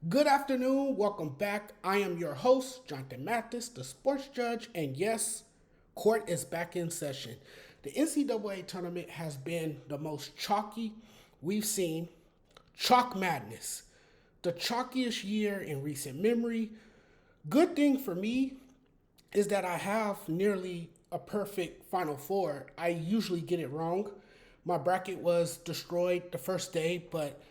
Good afternoon. Welcome back. I am your host, Jonathan Mathis, the sports judge, and yes, court is back in session. The NCAA tournament has been the most chalky we've seen. Chalk madness. The chalkiest year in recent memory. Good thing for me is that I have nearly a perfect Final Four. I usually get it wrong. My bracket was destroyed the first day, but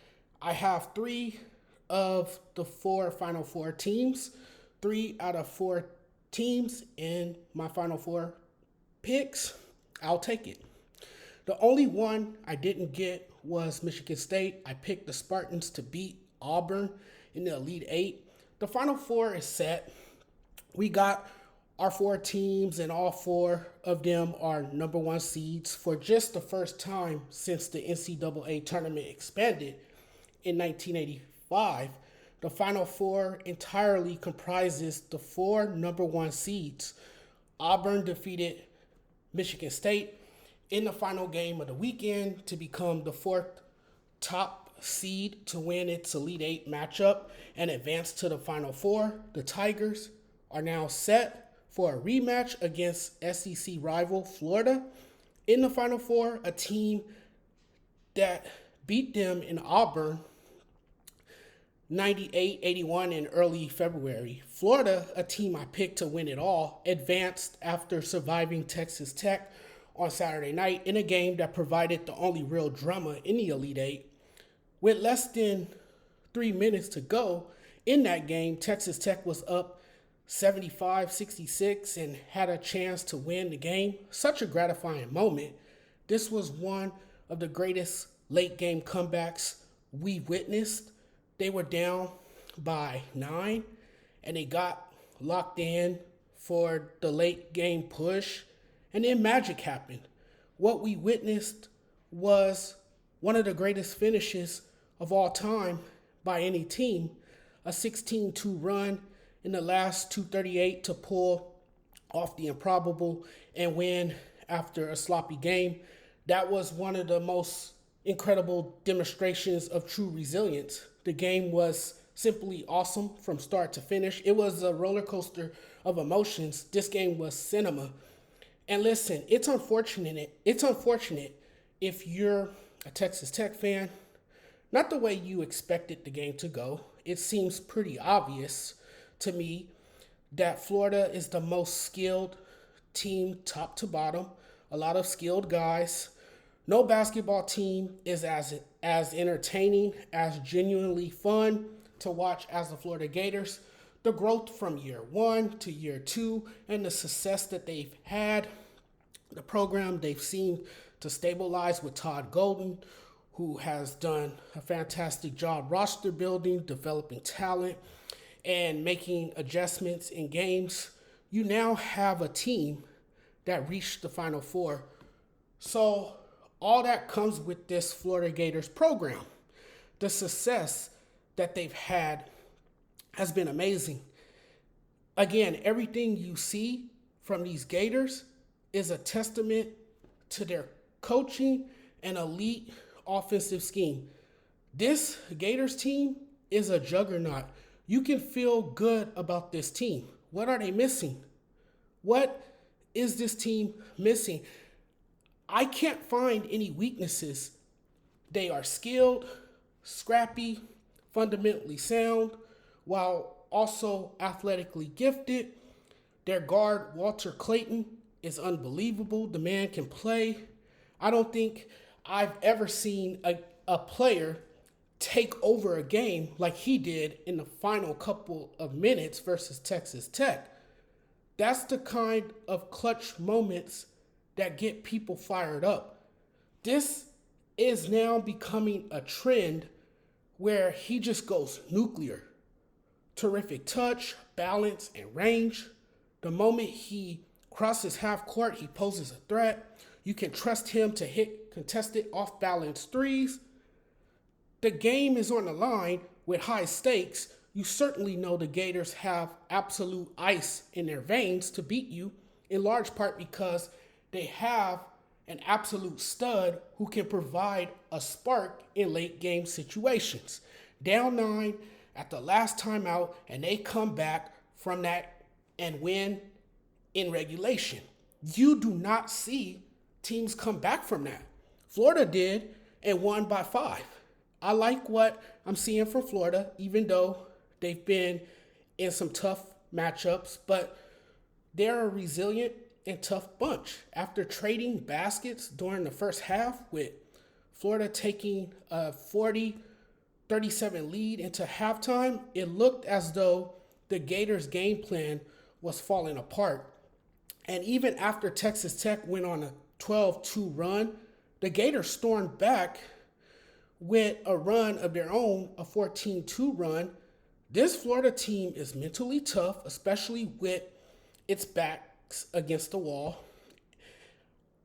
I have three of the four Final Four teams, three out of four teams in my Final Four picks. I'll take it. The only one I didn't get was Michigan State. I picked the Spartans to beat Auburn in the Elite Eight. The Final Four is set. We got our four teams, and all four of them are number one seeds for just the first time since the NCAA tournament expanded in 1985. The Final Four entirely comprises the four number one seeds. Auburn defeated Michigan State in the final game of the weekend to become the fourth top seed to win its Elite Eight matchup and advance to the Final Four. The Tigers are now set for a rematch against SEC rival Florida in the Final Four, a team that beat them in Auburn 98-81 in early February. Florida, a team I picked to win it all, advanced after surviving Texas Tech on Saturday night in a game that provided the only real drama in the Elite Eight. With less than 3 minutes to go in that game, Texas Tech was up 75-66 and had a chance to win the game. Such a gratifying moment. This was one of the greatest late game comebacks we witnessed. They were down by 9 and they got locked in for the late game push, and then magic happened. What we witnessed was one of the greatest finishes of all time by any team, a 16-2 run in the last 2:38 to pull off the improbable and win after a sloppy game. That was one of the most incredible demonstrations of true resilience. The game was simply awesome from start to finish. It was a roller coaster of emotions. This game was cinema. And listen, it's unfortunate. It's unfortunate if you're a Texas Tech fan, not the way you expected the game to go. It seems pretty obvious to me that Florida is the most skilled team top to bottom. A lot of skilled guys. No basketball team is as entertaining, as genuinely fun to watch as the Florida Gators. The growth from year one to year two and the success that they've had, the program they've seen to stabilize with Todd Golden, who has done a fantastic job roster building, developing talent, and making adjustments in games. You now have a team that reached the Final Four. So all that comes with this Florida Gators program. The success that they've had has been amazing. Again, everything you see from these Gators is a testament to their coaching and elite offensive scheme. This Gators team is a juggernaut. You can feel good about this team. What are they missing? What is this team missing? I can't find any weaknesses. They are skilled, scrappy, fundamentally sound, while also athletically gifted. Their guard, Walter Clayton, is unbelievable. The man can play. I don't think I've ever seen a player take over a game like he did in the final couple of minutes versus Texas Tech. That's the kind of clutch moments that get people fired up. This is now becoming a trend where he just goes nuclear. Terrific touch, balance, and range. The moment he crosses half court, he poses a threat. You can trust him to hit contested off-balance threes. The game is on the line with high stakes. You certainly know the Gators have absolute ice in their veins to beat you, in large part because they have an absolute stud who can provide a spark in late game situations. Down 9 at the last timeout, and they come back from that and win in regulation. You do not see teams come back from that. Florida did and won by 5. I like what I'm seeing from Florida, even though they've been in some tough matchups, but they're a resilient and tough bunch. After trading baskets during the first half, with Florida taking a 40-37 lead into halftime, it looked as though the Gators' game plan was falling apart. And even after Texas Tech went on a 12-2 run, the Gators stormed back with a run of their own, a 14-2 run. This Florida team is mentally tough, especially with its backs against the wall.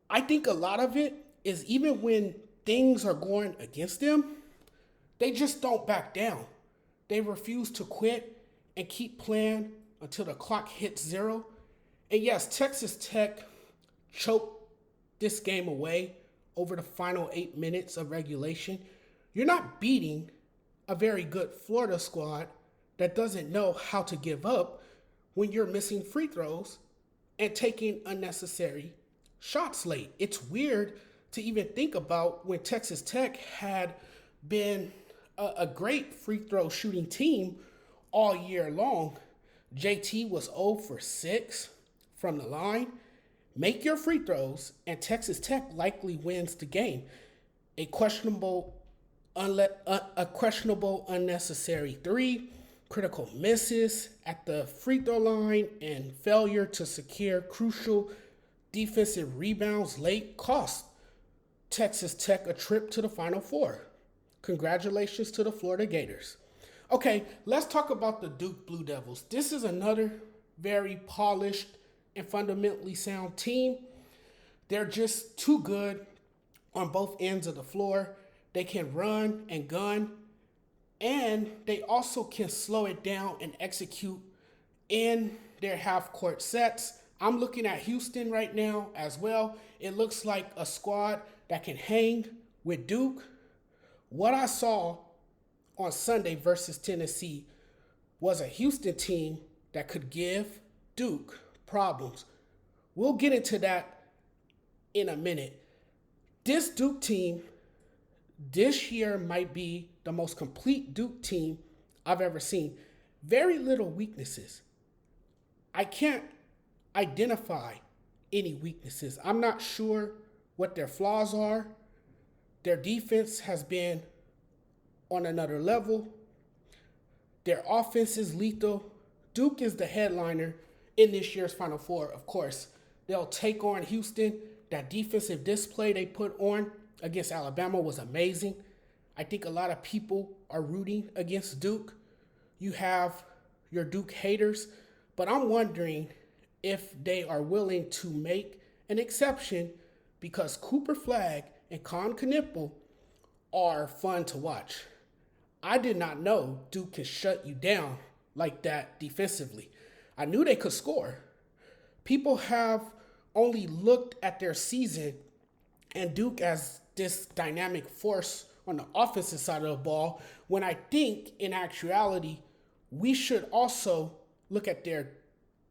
I think a lot of it is even when things are going against them, they just don't back down. They refuse to quit and keep playing until the clock hits 0. And yes, Texas Tech choked this game away over the final 8 minutes of regulation. You're not beating a very good Florida squad that doesn't know how to give up when you're missing free throws and taking unnecessary shots late. It's weird to even think about when Texas Tech had been a great free throw shooting team all year long. JT was 0 for 6 from the line. Make your free throws, and Texas Tech likely wins the game. A questionable unnecessary 3, critical misses at the free throw line, and failure to secure crucial defensive rebounds late cost Texas Tech a trip to the Final Four. Congratulations to the Florida Gators. Okay, let's talk about the Duke Blue Devils. This is another very polished and fundamentally sound team. They're just too good on both ends of the floor. They can run and gun, and they also can slow it down and execute in their half-court sets. I'm looking at Houston right now as well. It looks like a squad that can hang with Duke. What I saw on Sunday versus Tennessee was a Houston team that could give Duke problems. We'll get into that in a minute. This Duke team this year might be the most complete Duke team I've ever seen. Very little weaknesses. I can't identify any weaknesses. I'm not sure what their flaws are. Their defense has been on another level. Their offense is lethal. Duke is the headliner in this year's Final Four, of course. They'll take on Houston. That defensive display they put on against Alabama was amazing. I think a lot of people are rooting against Duke. You have your Duke haters, but I'm wondering if they are willing to make an exception because Cooper Flagg and Con Knippel are fun to watch. I did not know Duke can shut you down like that defensively. I knew they could score. People have only looked at their season and Duke as this dynamic force on the offensive side of the ball, when I think in actuality, we should also look at their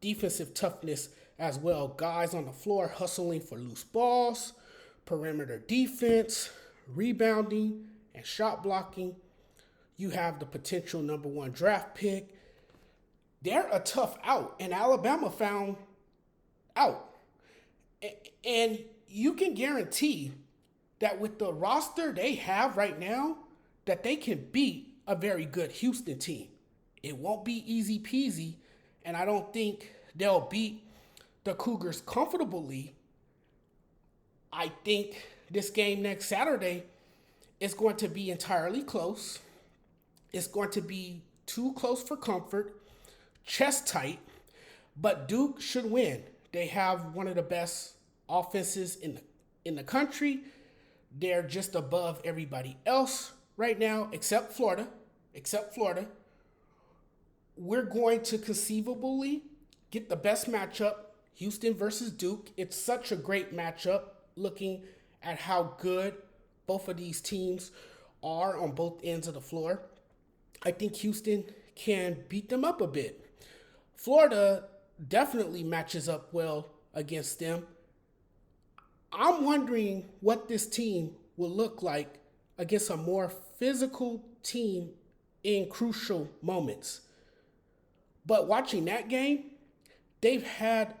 defensive toughness as well. Guys on the floor hustling for loose balls, perimeter defense, rebounding, and shot blocking. You have the potential number 1 draft pick. They're a tough out, and Alabama found out. And you can guarantee that with the roster they have right now, that they can beat a very good Houston team. It won't be easy peasy, and I don't think they'll beat the Cougars comfortably. I think this game next Saturday is going to be entirely close. It's going to be too close for comfort, chest tight, but Duke should win. They have one of the best offenses in the country. They're just above everybody else right now, except Florida. We're going to conceivably get the best matchup, Houston versus Duke. It's such a great matchup looking at how good both of these teams are on both ends of the floor. I think Houston can beat them up a bit. Florida definitely matches up well against them. I'm wondering what this team will look like against a more physical team in crucial moments. But watching that game, they've had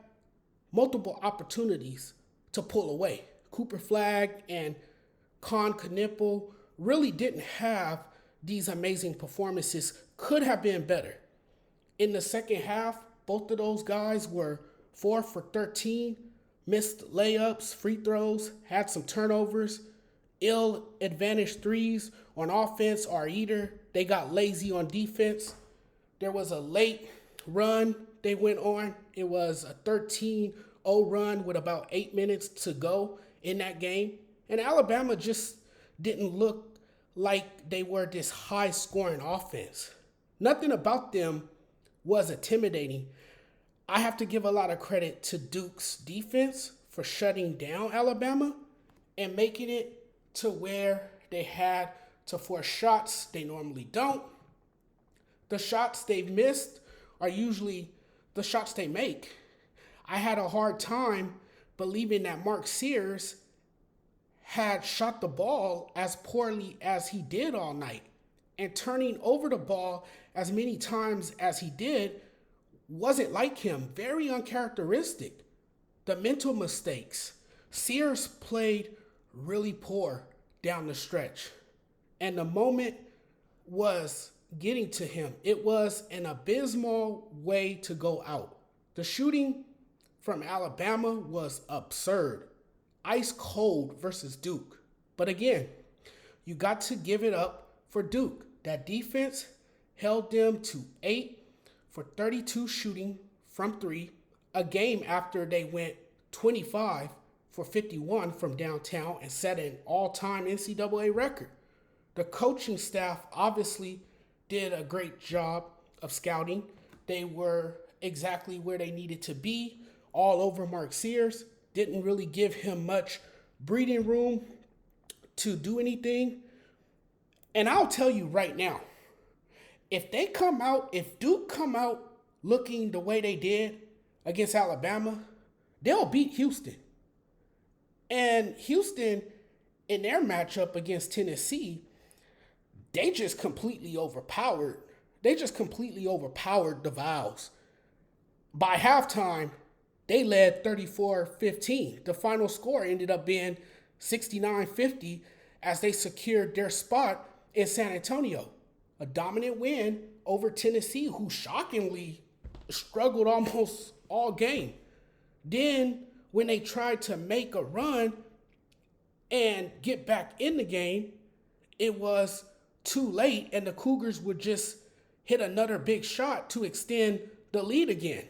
multiple opportunities to pull away. Cooper Flagg and Con Knipple really didn't have these amazing performances, could have been better. In the second half, both of those guys were 4 for 13, missed layups, free throws, had some turnovers, ill advantage threes on offense or either. They got lazy on defense. There was a late run they went on. It was a 13-0 run with about 8 minutes to go in that game. And Alabama just didn't look like they were this high-scoring offense. Nothing about them was intimidating. I have to give a lot of credit to Duke's defense for shutting down Alabama and making it to where they had to force shots they normally don't. The shots they've missed are usually the shots they make. I had a hard time believing that Mark Sears had shot the ball as poorly as he did all night. And turning over the ball as many times as he did wasn't like him. Very uncharacteristic. The mental mistakes. Sears played really poor down the stretch. And the moment was getting to him. It was an abysmal way to go out. The shooting from Alabama was absurd. Ice cold versus Duke. But again, you got to give it up for Duke. That defense held them to 8 for 32 shooting from 3, a game after they went 25 for 51 from downtown and set an all-time NCAA record. The coaching staff obviously did a great job of scouting. They were exactly where they needed to be, all over Mark Sears. Didn't really give him much breathing room to do anything. And I'll tell you right now, if Duke come out looking the way they did against Alabama, they'll beat Houston. And Houston, in their matchup against Tennessee, they just completely overpowered the Vows. By halftime, they led 34-15. The final score ended up being 69-50 as they secured their spot in San Antonio. A dominant win over Tennessee, who shockingly struggled almost all game. Then, when they tried to make a run and get back in the game, it was too late, and the Cougars would just hit another big shot to extend the lead again.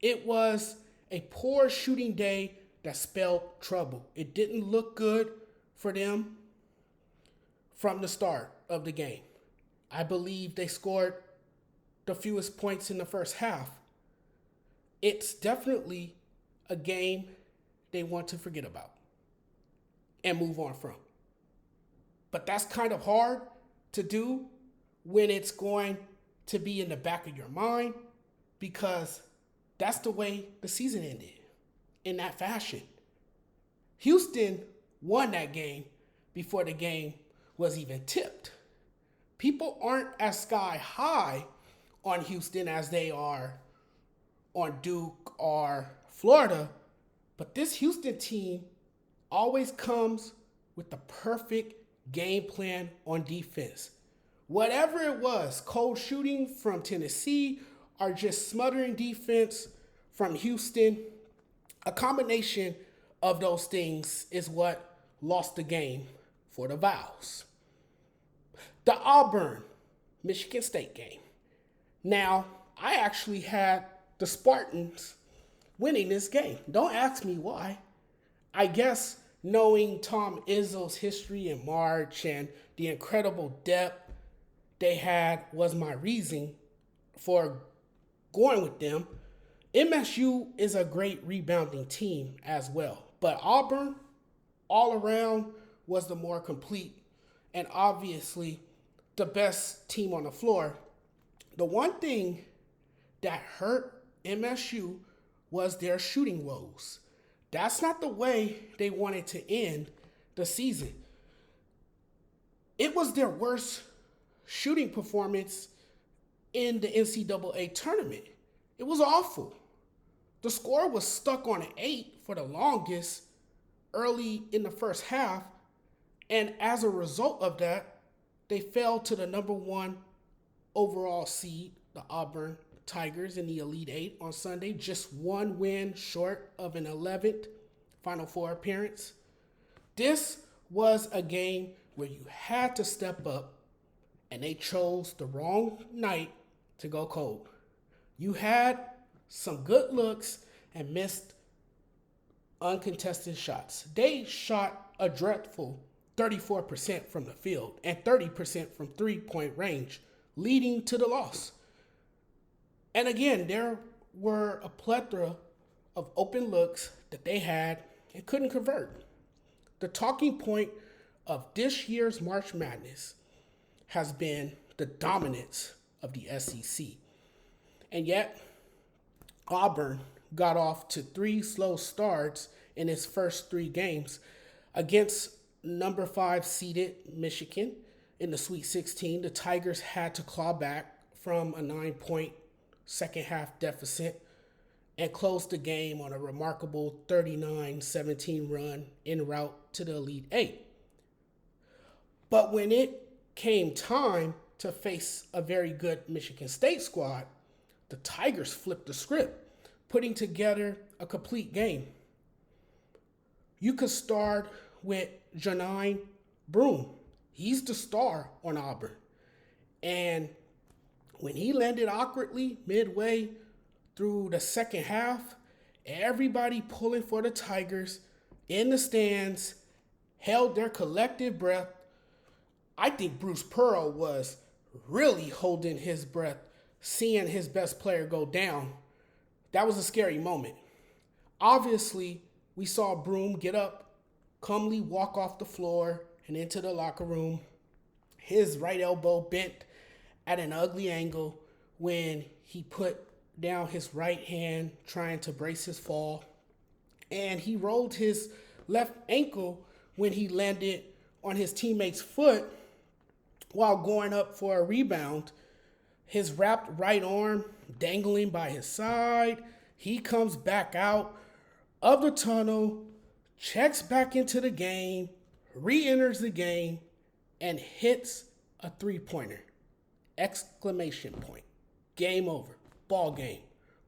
It was a poor shooting day that spelled trouble. It didn't look good for them from the start of the game. I believe they scored the fewest points in the first half. It's definitely a game they want to forget about and move on from. But that's kind of hard to do when it's going to be in the back of your mind, because that's the way the season ended, in that fashion. Houston won that game before the game was even tipped. People aren't as sky high on Houston as they are on Duke or Florida, but this Houston team always comes with the perfect game plan on defense. Whatever it was, cold shooting from Tennessee or just smothering defense from Houston, a combination of those things is what lost the game for the Vows. The Auburn, Michigan State game. Now, I actually had the Spartans winning this game. Don't ask me why. I guess knowing Tom Izzo's history in March and the incredible depth they had was my reason for going with them. MSU is a great rebounding team as well, but Auburn all around was the more complete and obviously the best team on the floor. The one thing that hurt MSU was their shooting woes. That's not the way they wanted to end the season. It was their worst shooting performance in the NCAA tournament. It was awful. The score was stuck on an 8 for the longest early in the first half, and as a result of that, they fell to the number 1 overall seed, the Auburn Tigers, in the Elite Eight on Sunday, just one win short of an 11th Final Four appearance. This was a game where you had to step up, and they chose the wrong night to go cold. You had some good looks and missed uncontested shots. They shot a dreadful 34% from the field and 30% from three-point range, leading to the loss. And again, there were a plethora of open looks that they had and couldn't convert. The talking point of this year's March Madness has been the dominance of the SEC. And yet, Auburn got off to 3 slow starts in its first 3 games against number 5 seeded Michigan in the Sweet 16. The Tigers had to claw back from a 9-point second half deficit and closed the game on a remarkable 39-17 run en route to the Elite Eight. But when it came time to face a very good Michigan State squad, the Tigers flipped the script, putting together a complete game. You could start with Janine Broome. He's the star on Auburn. And when he landed awkwardly midway through the second half, everybody pulling for the Tigers in the stands held their collective breath. I think Bruce Pearl was really holding his breath, seeing his best player go down. That was a scary moment. Obviously, we saw Broome get up, calmly walk off the floor and into the locker room, his right elbow bent at an ugly angle when he put down his right hand trying to brace his fall. And he rolled his left ankle when he landed on his teammate's foot while going up for a rebound. His wrapped right arm dangling by his side. He comes back out of the tunnel, checks back into the game, re-enters the game, and hits a three-pointer. Exclamation point. Game over. Ball game.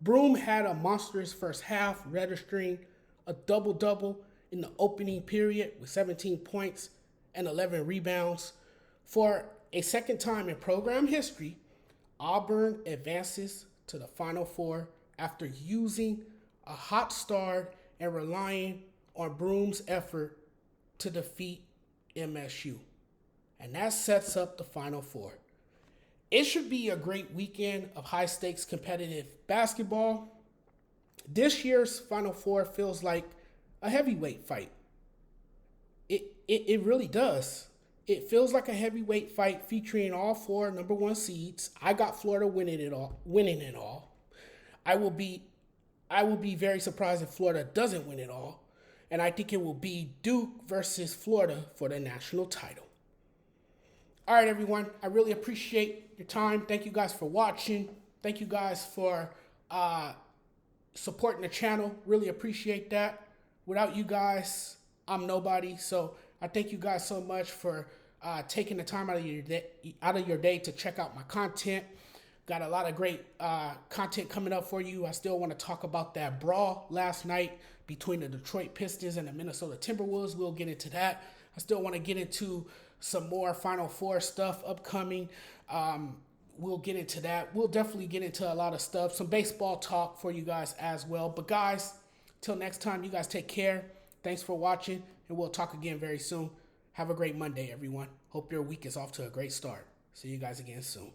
Broome had a monstrous first half, registering a double-double in the opening period with 17 points and 11 rebounds. For a second time in program history, Auburn advances to the Final Four after using a hot start and relying on Broome's effort to defeat MSU. And that sets up the Final Four. It should be a great weekend of high-stakes competitive basketball. This year's Final Four feels like a heavyweight fight. It really does. It feels like a heavyweight fight featuring all 4 number 1 seeds. I got Florida winning it all. I will be very surprised if Florida doesn't win it all. And I think it will be Duke versus Florida for the national title. All right, everyone. I really appreciate your time. Thank you guys for watching. Thank you guys for supporting the channel. Really appreciate that. Without you guys, I'm nobody. So I thank you guys so much for taking the time out of your day to check out my content. Got a lot of great content coming up for you. I still want to talk about that brawl last night between the Detroit Pistons and the Minnesota Timberwolves. We'll get into that. I still want to get into some more Final Four stuff upcoming. We'll get into that. We'll definitely get into a lot of stuff, some baseball talk for you guys as well. But guys, till next time, you guys take care. Thanks for watching, and we'll talk again very soon. Have a great Monday, everyone. Hope your week is off to a great start. See you guys again soon.